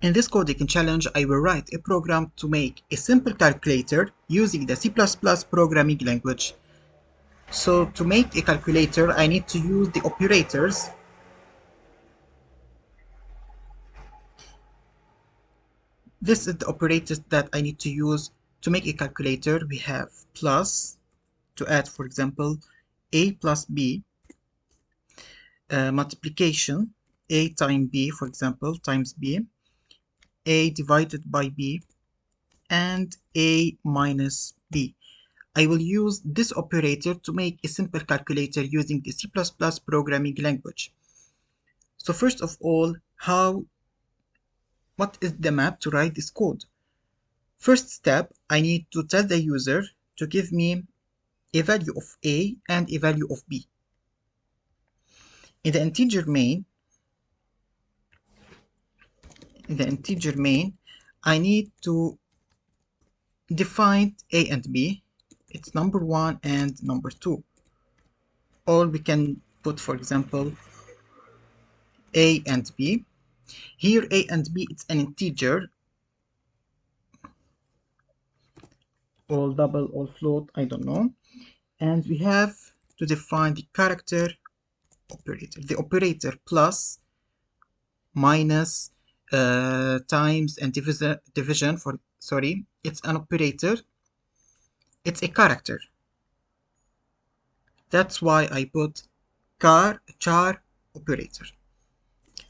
In this coding challenge, I will write a program to make a simple calculator using the C++ programming language. So to make a calculator, I need to use the operators. This is the operators that I need to use to make a calculator. We have plus, to add, for example, a plus b, multiplication, a times b, for example, times b, a divided by b, and a minus b. I will use this operator to make a simple calculator using the C++ programming language. So first of all, what is the map to write this code? First step, I need to tell the user to give me a value of a and a value of b. In the integer main, I need to define a and b. It's number 1 and number 2. Or we can put, for example, a and b. Here a and b, it's an integer, or double or float, I don't know. And we have to define the character operator. The operator plus, minus, times, and division, it's an operator. It's a character. That's why I put char operator.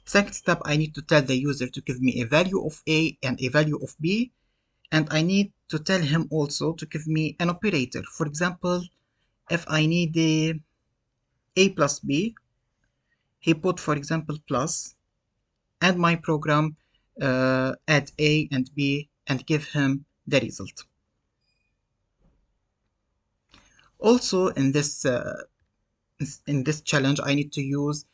Second step, I need to tell the user to give me a value of a and a value of b, and I need to tell him also to give me an operator. For example, if I need a plus b, he put, for example, plus, and my program add a and b and give him the result. Also, in this challenge, I need to use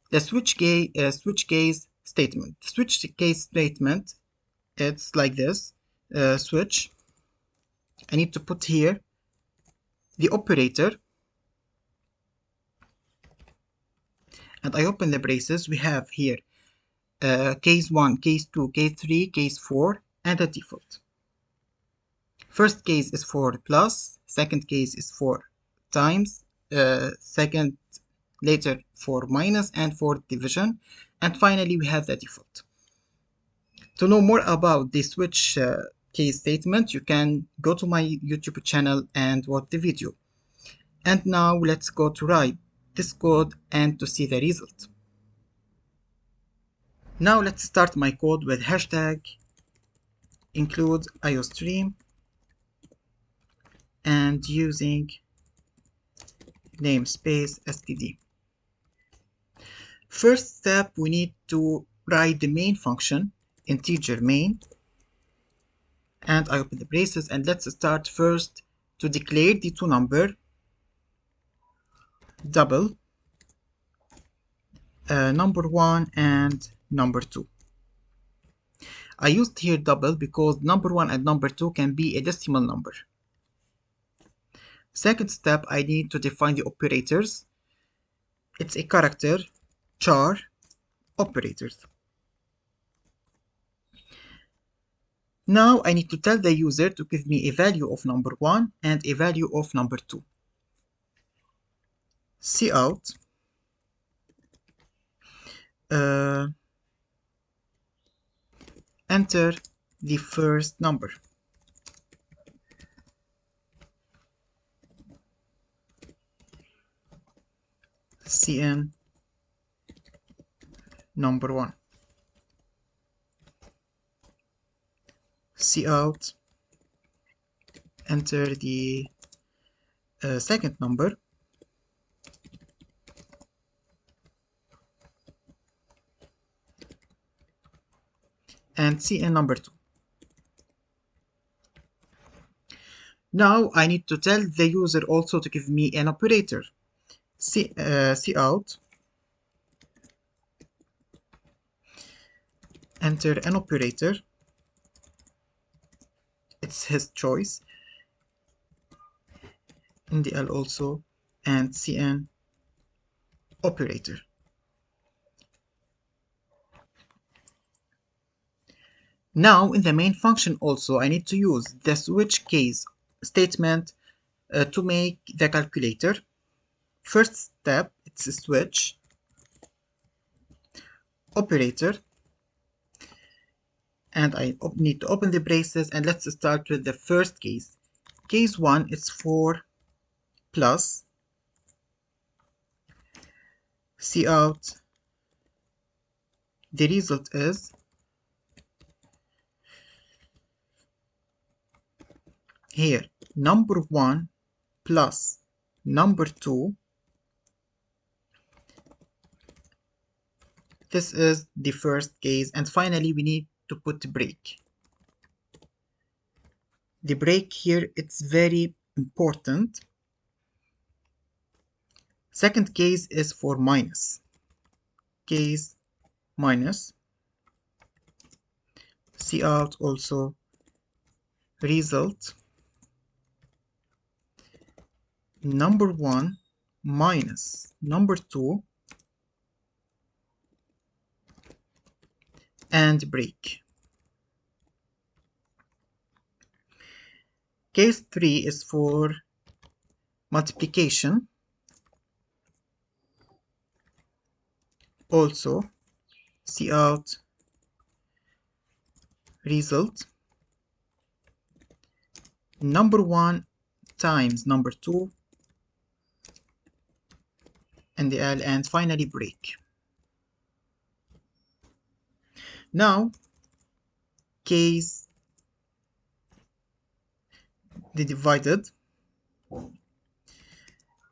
the switch case statement. Switch case statement, it's like this. Switch. I need to put here the operator, and I open the braces. We have here case 1, case 2, case 3, case 4, and a default. First case is for plus, second case is for times, second later for minus and for division, and finally we have the default. To know more about the switch case statement, you can go to my YouTube channel and watch the video. And now let's go to write this code and to see the result. Now let's start my code with hashtag include iostream and using namespace std. First step, we need to write the main function, integer main, and I open the braces, and let's start first to declare the two number, double, number 1 and number 2. I used here double because number 1 and number 2 can be a decimal number. Second step, I need to define the operators. It's a character, char operators. Now I need to tell the user to give me a value of number 1 and a value of number 2. Cout enter the first number. Cn number 1. Cout enter the second number. And Cn number 2. Now I need to tell the user also to give me an operator. Cout enter an operator. It's his choice. NDL also, and Cn operator. Now in the main function also I need to use the switch case statement to make the calculator. First step, it's a switch operator, and I need to open the braces, and let's start with the first case. Case 1 is for plus, cout, the result is here number 1 plus number 2. This is the first case, and finally we need to put break. The break here, it's very important. Second case is for minus. Case minus, cout also result number 1 minus number 2 and break. Case 3 is for multiplication. Also cout result number 1 times number 2 and the L, and finally break. Now case the divided,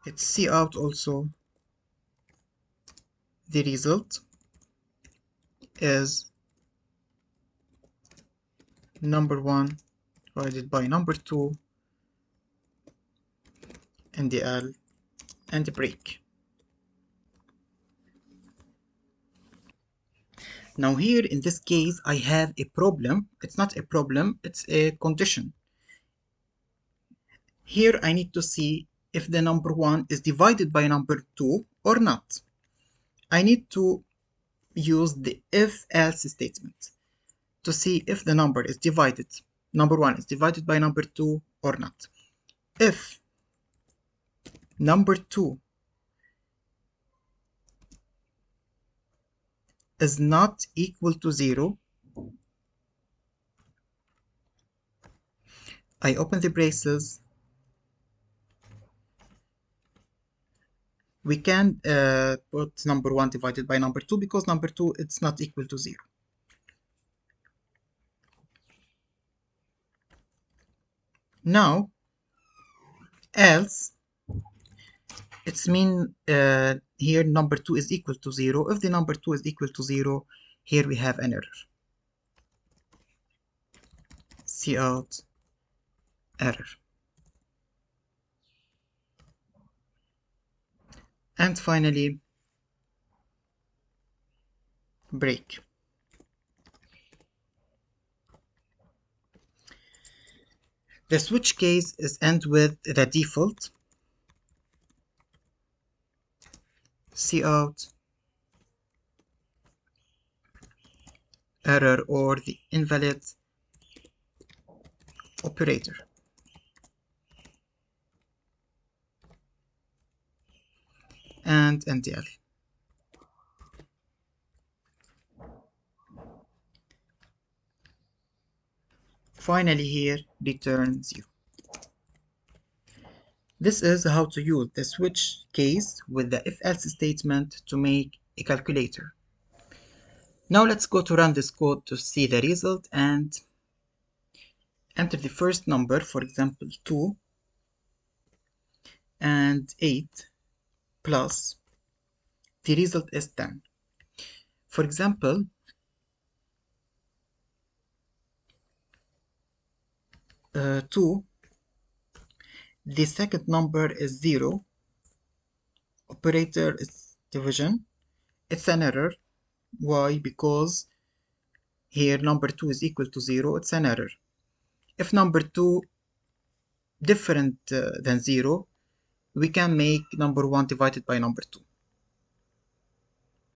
it's cout also the result is number 1 divided by number 2 and the L and the break. Now here in this case I have a problem. It's not a problem, it's a condition. Here I need to see if the number 1 is divided by number 2 or not. I need to use the if-else statement to see if the number 1 is divided by number 2 or not. If number 2 is not equal to 0, I open the braces. We can put number 1 divided by number 2 because number 2 it's not equal to 0. Now else, it's mean here number 2 is equal to 0. If the number 2 is equal to 0, here we have an error. Cout error. And finally break. The switch case is end with the default cout error or the invalid operator. And NTL. Finally here return 0. This is how to use the switch case with the if-else statement to make a calculator. Now let's go to run this code to see the result and enter the first number, for example 2 and 8 plus the result is 10. For example 2, the second number is 0, operator is division, it's an error. Why? Because here number 2 is equal to 0, it's an error. If number 2 different than 0, we can make number 1 divided by number 2.